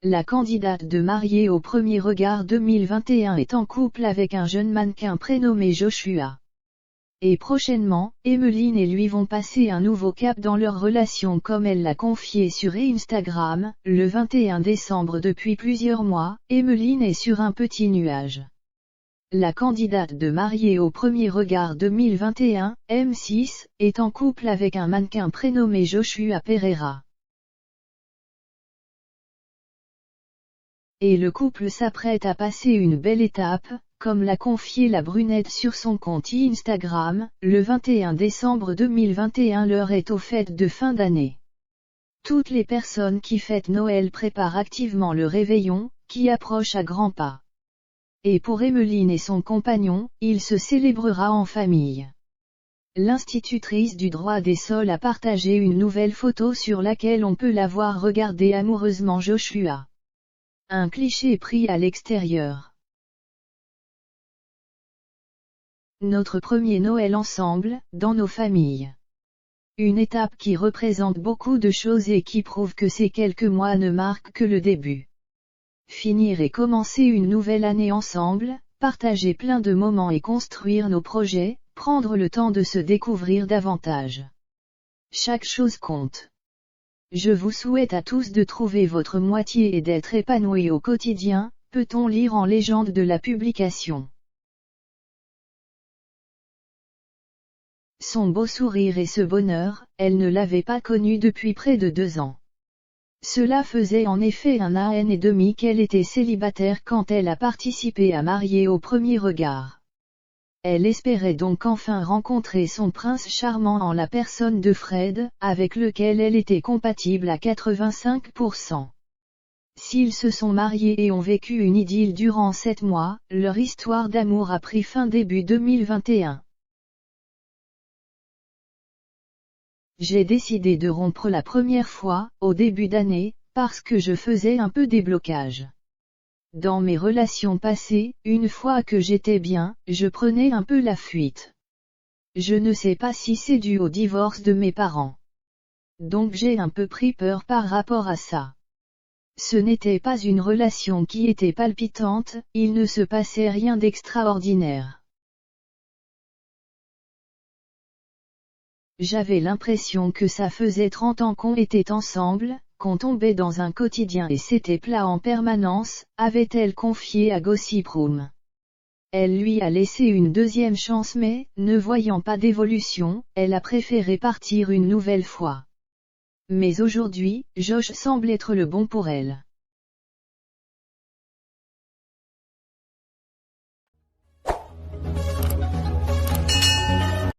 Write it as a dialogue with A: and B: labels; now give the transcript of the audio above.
A: La candidate de Mariée au premier regard 2021 est en couple avec un jeune mannequin prénommé Joshua. Et prochainement, Emmeline et lui vont passer un nouveau cap dans leur relation comme elle l'a confié sur Instagram, le 21 décembre. Depuis plusieurs mois, Emmeline est sur un petit nuage. La candidate de Mariée au premier regard 2021, M6, est en couple avec un mannequin prénommé Joshua Pereira. Et le couple s'apprête à passer une belle étape, comme l'a confié la brunette sur son compte Instagram, le 21 décembre 2021. L'heure est aux fêtes de fin d'année. Toutes les personnes qui fêtent Noël préparent activement le réveillon, qui approche à grands pas. Et pour Emmeline et son compagnon, il se célébrera en famille. L'institutrice du droit des sols a partagé une nouvelle photo sur laquelle on peut la voir regarder amoureusement Joshua. Un cliché pris à l'extérieur. Notre premier Noël ensemble, dans nos familles. Une étape qui représente beaucoup de choses et qui prouve que ces quelques mois ne marquent que le début. Finir et commencer une nouvelle année ensemble, partager plein de moments et construire nos projets, prendre le temps de se découvrir davantage. Chaque chose compte. Je vous souhaite à tous de trouver votre moitié et d'être épanouis au quotidien, peut-on lire en légende de la publication. Son beau sourire et ce bonheur, elle ne l'avait pas connu depuis près de 2 ans. Cela faisait en effet 1 an et demi qu'elle était célibataire quand elle a participé à Mariée au premier regard. Elle espérait donc enfin rencontrer son prince charmant en la personne de Fred, avec lequel elle était compatible à 85%. S'ils se sont mariés et ont vécu une idylle durant 7 mois, leur histoire d'amour a pris fin début 2021. J'ai décidé de rompre la première fois, au début d'année, parce que je faisais un peu des blocages. Dans mes relations passées, une fois que j'étais bien, je prenais un peu la fuite. Je ne sais pas si c'est dû au divorce de mes parents. Donc j'ai un peu pris peur par rapport à ça. Ce n'était pas une relation qui était palpitante, il ne se passait rien d'extraordinaire. J'avais l'impression que ça faisait 30 ans qu'on était ensemble, qu'on tombait dans un quotidien et c'était plat en permanence, avait-elle confié à Gossip Room. Elle lui a laissé une deuxième chance mais, ne voyant pas d'évolution, elle a préféré partir une nouvelle fois. Mais aujourd'hui, Josh semble être le bon pour elle.